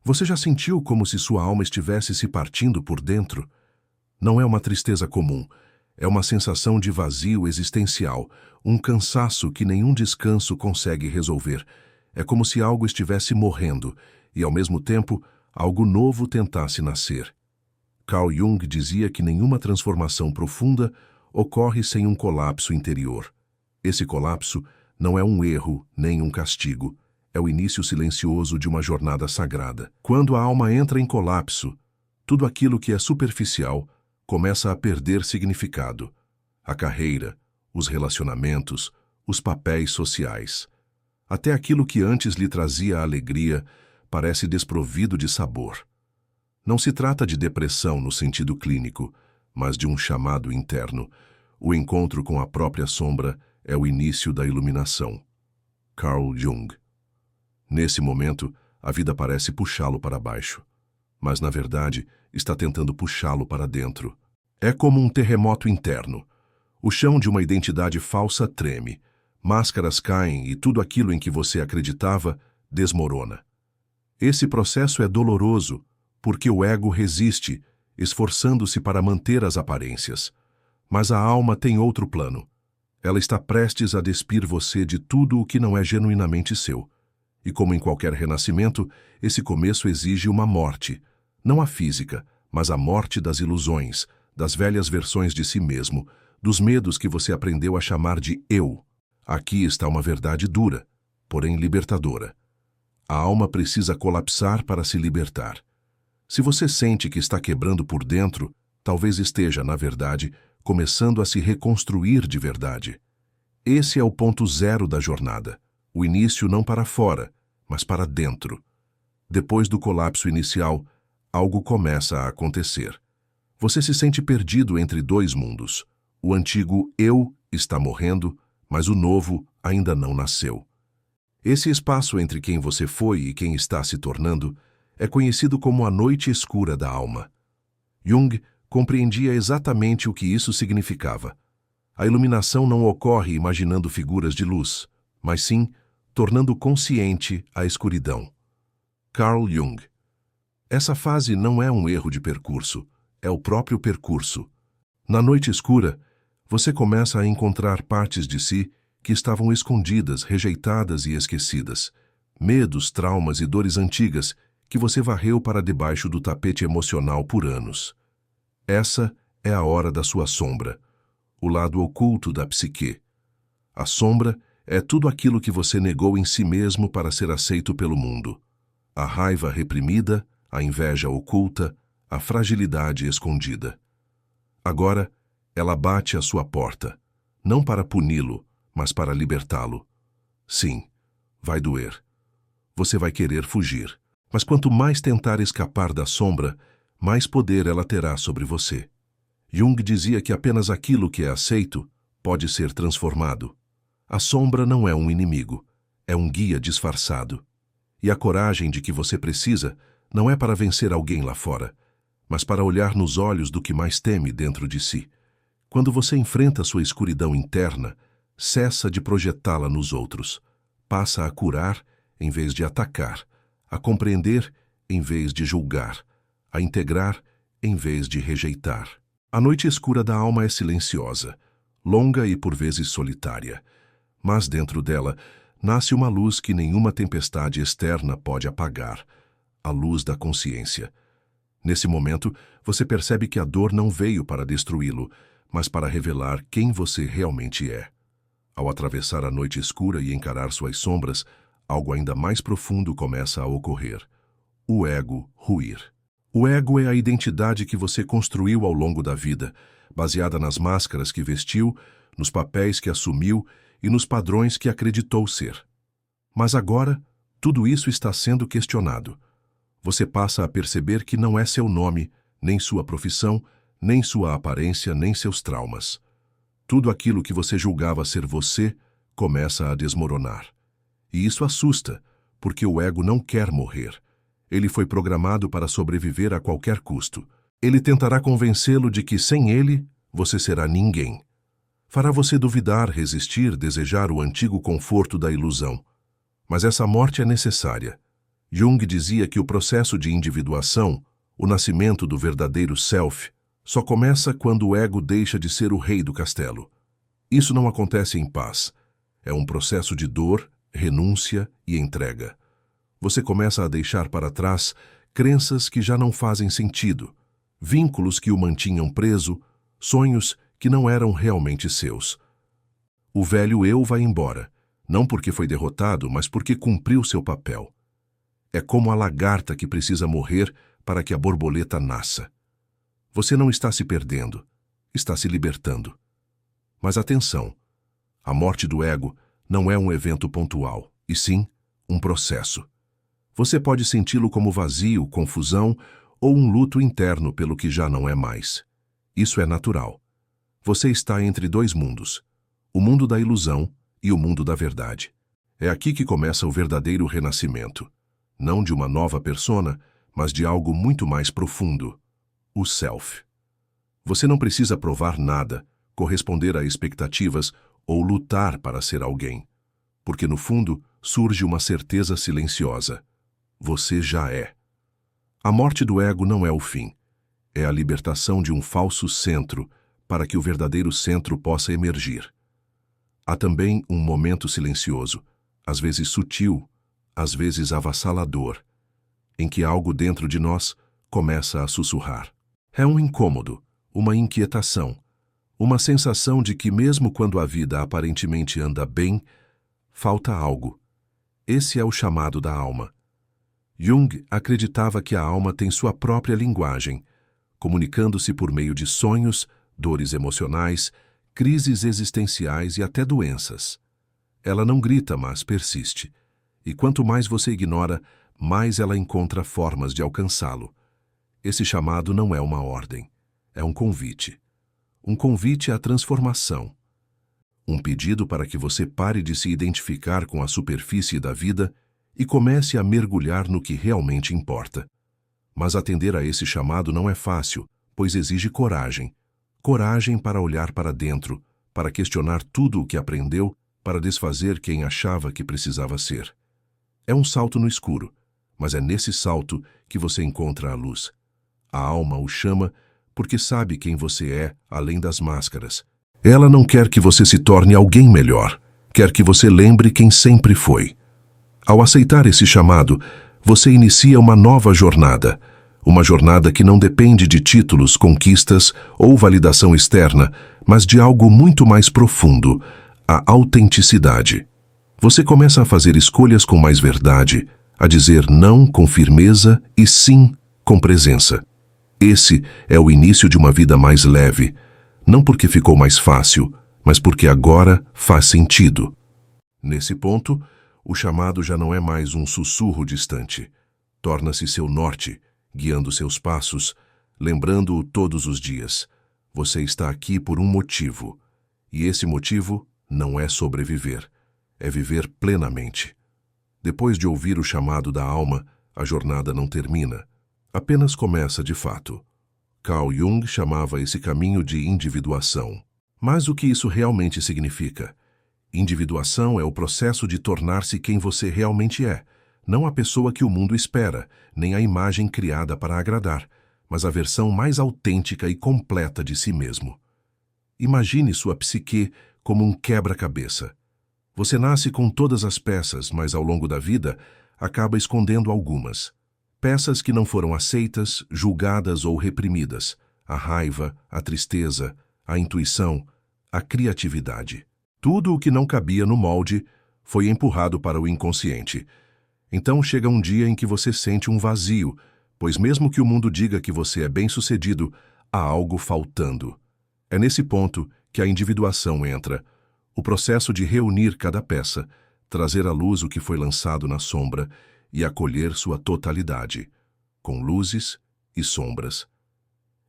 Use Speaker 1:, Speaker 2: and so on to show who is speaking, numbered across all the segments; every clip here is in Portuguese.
Speaker 1: Você já sentiu como se sua alma estivesse se partindo por dentro? Não é uma tristeza comum, é uma sensação de vazio existencial, um cansaço que nenhum descanso consegue resolver. É como se algo estivesse morrendo e, ao mesmo tempo, algo novo tentasse nascer. Carl Jung dizia que nenhuma transformação profunda ocorre sem um colapso interior. Esse colapso não é um erro nem um castigo, é o início silencioso de uma jornada sagrada. Quando a alma entra em colapso, tudo aquilo que é superficial começa a perder significado. A carreira, os relacionamentos, os papéis sociais. Até aquilo que antes lhe trazia alegria parece desprovido de sabor. Não se trata de depressão no sentido clínico, mas de um chamado interno. O encontro com a própria sombra é o início da iluminação. Carl Jung. Nesse momento, a vida parece puxá-lo para baixo, mas na verdade está tentando puxá-lo para dentro. É como um terremoto interno. O chão de uma identidade falsa treme, máscaras caem e tudo aquilo em que você acreditava desmorona. Esse processo é doloroso, porque o ego resiste, esforçando-se para manter as aparências. Mas a alma tem outro plano. Ela está prestes a despir você de tudo o que não é genuinamente seu. E como em qualquer renascimento, esse começo exige uma morte, não a física, mas a morte das ilusões, das velhas versões de si mesmo, dos medos que você aprendeu a chamar de eu. Aqui está uma verdade dura, porém libertadora. A alma precisa colapsar para se libertar. Se você sente que está quebrando por dentro, talvez esteja, na verdade, começando a se reconstruir de verdade. Esse é o ponto zero da jornada. O início não para fora, mas para dentro. Depois do colapso inicial, algo começa a acontecer. Você se sente perdido entre dois mundos. O antigo eu está morrendo, mas o novo ainda não nasceu. Esse espaço entre quem você foi e quem está se tornando é conhecido como a noite escura da alma. Jung compreendia exatamente o que isso significava. A iluminação não ocorre imaginando figuras de luz, mas sim tornando consciente a escuridão. Carl Jung. Essa fase não é um erro de percurso, é o próprio percurso. Na noite escura, você começa a encontrar partes de si que estavam escondidas, rejeitadas e esquecidas. Medos, traumas e dores antigas que você varreu para debaixo do tapete emocional por anos. Essa é a hora da sua sombra, o lado oculto da psique. A sombra é tudo aquilo que você negou em si mesmo para ser aceito pelo mundo. A raiva reprimida, a inveja oculta, a fragilidade escondida. Agora, ela bate à sua porta, não para puni-lo, mas para libertá-lo. Sim, vai doer. Você vai querer fugir. Mas quanto mais tentar escapar da sombra, mais poder ela terá sobre você. Jung dizia que apenas aquilo que é aceito pode ser transformado. A sombra não é um inimigo, é um guia disfarçado. E a coragem de que você precisa não é para vencer alguém lá fora, mas para olhar nos olhos do que mais teme dentro de si. Quando você enfrenta sua escuridão interna, cessa de projetá-la nos outros. Passa a curar em vez de atacar, a compreender em vez de julgar, a integrar em vez de rejeitar. A noite escura da alma é silenciosa, longa e por vezes solitária, mas dentro dela nasce uma luz que nenhuma tempestade externa pode apagar, a luz da consciência. Nesse momento, você percebe que a dor não veio para destruí-lo, mas para revelar quem você realmente é. Ao atravessar a noite escura e encarar suas sombras, algo ainda mais profundo começa a ocorrer. O ego ruir. O ego é a identidade que você construiu ao longo da vida, baseada nas máscaras que vestiu, nos papéis que assumiu e nos padrões que acreditou ser. Mas agora, tudo isso está sendo questionado. Você passa a perceber que não é seu nome, nem sua profissão, nem sua aparência, nem seus traumas. Tudo aquilo que você julgava ser você começa a desmoronar. E isso assusta, porque o ego não quer morrer. Ele foi programado para sobreviver a qualquer custo. Ele tentará convencê-lo de que, sem ele, você será ninguém. Fará você duvidar, resistir, desejar o antigo conforto da ilusão. Mas essa morte é necessária. Jung dizia que o processo de individuação, o nascimento do verdadeiro self, só começa quando o ego deixa de ser o rei do castelo. Isso não acontece em paz. É um processo de dor, renúncia e entrega. Você começa a deixar para trás crenças que já não fazem sentido, vínculos que o mantinham preso, sonhos que não eram realmente seus. O velho eu vai embora, não porque foi derrotado, mas porque cumpriu seu papel. É como a lagarta que precisa morrer para que a borboleta nasça. Você não está se perdendo, está se libertando. Mas atenção, a morte do ego não é um evento pontual, e sim um processo. Você pode senti-lo como vazio, confusão ou um luto interno pelo que já não é mais. Isso é natural. Você está entre dois mundos, o mundo da ilusão e o mundo da verdade. É aqui que começa o verdadeiro renascimento. Não de uma nova persona, mas de algo muito mais profundo, o self. Você não precisa provar nada, corresponder a expectativas ou lutar para ser alguém, porque no fundo surge uma certeza silenciosa. Você já é. A morte do ego não é o fim, é a libertação de um falso centro para que o verdadeiro centro possa emergir. Há também um momento silencioso, às vezes sutil, às vezes avassalador, em que algo dentro de nós começa a sussurrar. É um incômodo, uma inquietação, uma sensação de que mesmo quando a vida aparentemente anda bem, falta algo. Esse é o chamado da alma. Jung acreditava que a alma tem sua própria linguagem, comunicando-se por meio de sonhos, dores emocionais, crises existenciais e até doenças. Ela não grita, mas persiste. E quanto mais você ignora, mais ela encontra formas de alcançá-lo. Esse chamado não é uma ordem, é um convite. Um convite à transformação. Um pedido para que você pare de se identificar com a superfície da vida e comece a mergulhar no que realmente importa. Mas atender a esse chamado não é fácil, pois exige coragem. Coragem para olhar para dentro, para questionar tudo o que aprendeu, para desfazer quem achava que precisava ser. É um salto no escuro, mas é nesse salto que você encontra a luz. A alma o chama porque sabe quem você é além das máscaras. Ela não quer que você se torne alguém melhor, quer que você lembre quem sempre foi. Ao aceitar esse chamado, você inicia uma nova jornada. Uma jornada que não depende de títulos, conquistas ou validação externa, mas de algo muito mais profundo, a autenticidade. Você começa a fazer escolhas com mais verdade, a dizer não com firmeza e sim com presença. Esse é o início de uma vida mais leve, não porque ficou mais fácil, mas porque agora faz sentido. Nesse ponto, o chamado já não é mais um sussurro distante. Torna-se seu norte, guiando seus passos, lembrando-o todos os dias. Você está aqui por um motivo, e esse motivo não é sobreviver, é viver plenamente. Depois de ouvir o chamado da alma, a jornada não termina, apenas começa de fato. Carl Jung chamava esse caminho de individuação. Mas o que isso realmente significa? Individuação é o processo de tornar-se quem você realmente é, não a pessoa que o mundo espera, nem a imagem criada para agradar, mas a versão mais autêntica e completa de si mesmo. Imagine sua psique como um quebra-cabeça. Você nasce com todas as peças, mas ao longo da vida acaba escondendo algumas. Peças que não foram aceitas, julgadas ou reprimidas. A raiva, a tristeza, a intuição, a criatividade. Tudo o que não cabia no molde foi empurrado para o inconsciente. Então chega um dia em que você sente um vazio, pois mesmo que o mundo diga que você é bem-sucedido, há algo faltando. É nesse ponto que a individuação entra, o processo de reunir cada peça, trazer à luz o que foi lançado na sombra e acolher sua totalidade, com luzes e sombras.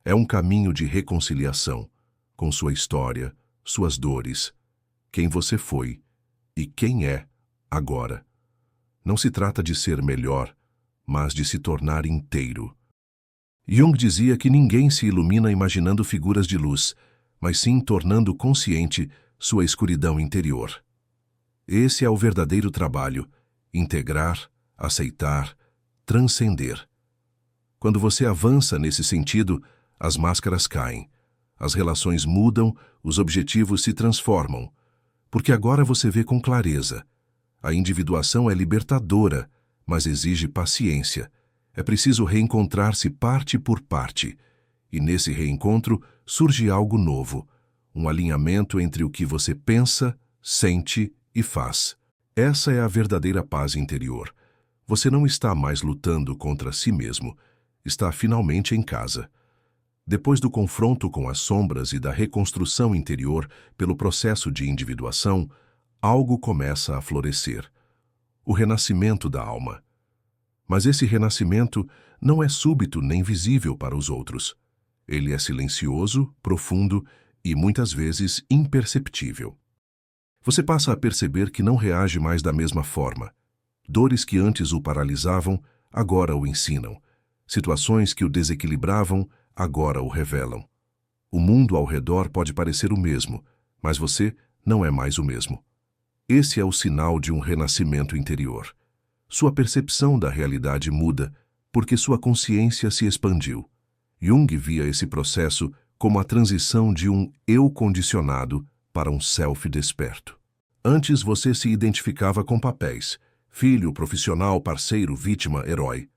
Speaker 1: É um caminho de reconciliação, com sua história, suas dores, quem você foi e quem é agora. Não se trata de ser melhor, mas de se tornar inteiro. Jung dizia que ninguém se ilumina imaginando figuras de luz, mas sim tornando consciente sua escuridão interior. Esse é o verdadeiro trabalho: integrar, aceitar, transcender. Quando você avança nesse sentido, as máscaras caem, as relações mudam, os objetivos se transformam, porque agora você vê com clareza. A individuação é libertadora, mas exige paciência. É preciso reencontrar-se parte por parte, e nesse reencontro surge algo novo, um alinhamento entre o que você pensa, sente e faz. Essa é a verdadeira paz interior. Você não está mais lutando contra si mesmo, está finalmente em casa. Depois do confronto com as sombras e da reconstrução interior pelo processo de individuação, algo começa a florescer. O renascimento da alma. Mas esse renascimento não é súbito nem visível para os outros. Ele é silencioso, profundo e, muitas vezes, imperceptível. Você passa a perceber que não reage mais da mesma forma. Dores que antes o paralisavam, agora o ensinam. Situações que o desequilibravam, agora o revelam. O mundo ao redor pode parecer o mesmo, mas você não é mais o mesmo. Esse é o sinal de um renascimento interior. Sua percepção da realidade muda, porque sua consciência se expandiu. Jung via esse processo como a transição de um eu condicionado para um self desperto. Antes você se identificava com papéis: filho, profissional, parceiro, vítima, herói.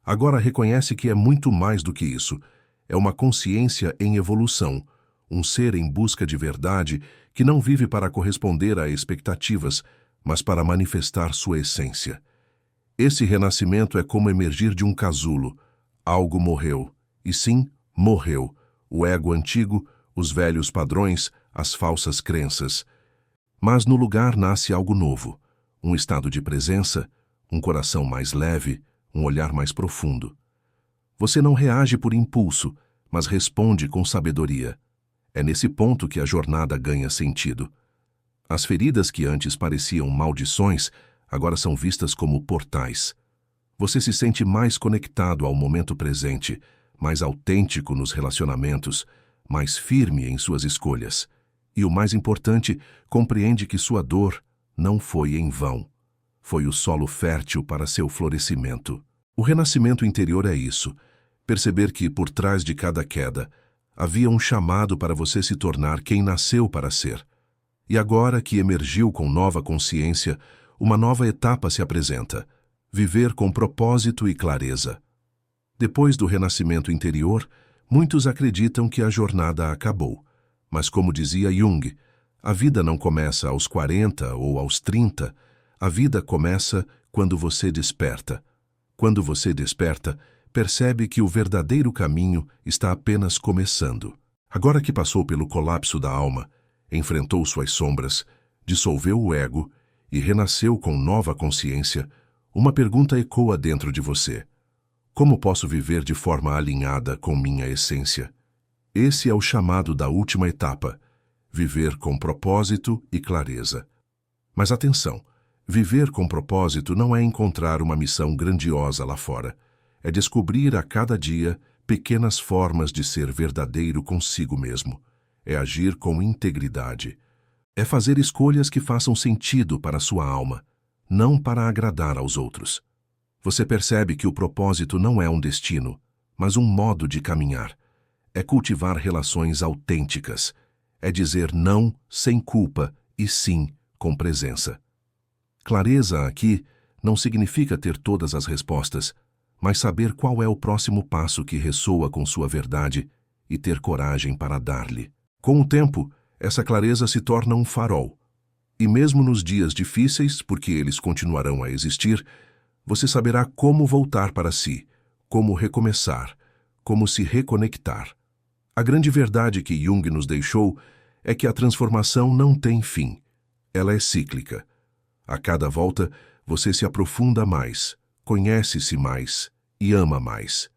Speaker 1: Agora reconhece que é muito mais do que isso. É uma consciência em evolução, um ser em busca de verdade que não vive para corresponder a expectativas, mas para manifestar sua essência. Esse renascimento é como emergir de um casulo. Algo morreu. E sim, morreu. O ego antigo, os velhos padrões, as falsas crenças. Mas no lugar nasce algo novo. Um estado de presença, um coração mais leve, um olhar mais profundo. Você não reage por impulso, mas responde com sabedoria. É nesse ponto que a jornada ganha sentido. As feridas que antes pareciam maldições, agora são vistas como portais. Você se sente mais conectado ao momento presente, mais autêntico nos relacionamentos, mais firme em suas escolhas. E o mais importante, compreende que sua dor não foi em vão. Foi o solo fértil para seu florescimento. O renascimento interior é isso: perceber que, por trás de cada queda, havia um chamado para você se tornar quem nasceu para ser. E agora que emergiu com nova consciência, uma nova etapa se apresenta: viver com propósito e clareza. Depois do renascimento interior, muitos acreditam que a jornada acabou. Mas, como dizia Jung, a vida não começa aos 40 ou aos 30, a vida começa quando você desperta. Quando você desperta, percebe que o verdadeiro caminho está apenas começando. Agora que passou pelo colapso da alma, enfrentou suas sombras, dissolveu o ego e renasceu com nova consciência, uma pergunta ecoa dentro de você: como posso viver de forma alinhada com minha essência? Esse é o chamado da última etapa: viver com propósito e clareza. Mas atenção, viver com propósito não é encontrar uma missão grandiosa lá fora. É descobrir a cada dia pequenas formas de ser verdadeiro consigo mesmo. É agir com integridade. É fazer escolhas que façam sentido para sua alma, não para agradar aos outros. Você percebe que o propósito não é um destino, mas um modo de caminhar. É cultivar relações autênticas. É dizer não sem culpa e sim com presença. Clareza aqui não significa ter todas as respostas, mas saber qual é o próximo passo que ressoa com sua verdade e ter coragem para dar-lhe. Com o tempo, essa clareza se torna um farol. E mesmo nos dias difíceis, porque eles continuarão a existir, você saberá como voltar para si, como recomeçar, como se reconectar. A grande verdade que Jung nos deixou é que a transformação não tem fim. Ela é cíclica. A cada volta, você se aprofunda mais, conhece-se mais e ama mais.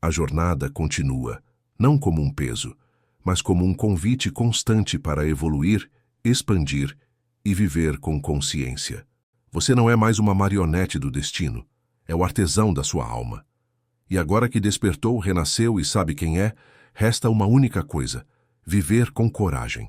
Speaker 1: A jornada continua, não como um peso, mas como um convite constante para evoluir, expandir e viver com consciência. Você não é mais uma marionete do destino, é o artesão da sua alma. E agora que despertou, renasceu e sabe quem é, resta uma única coisa: viver com coragem.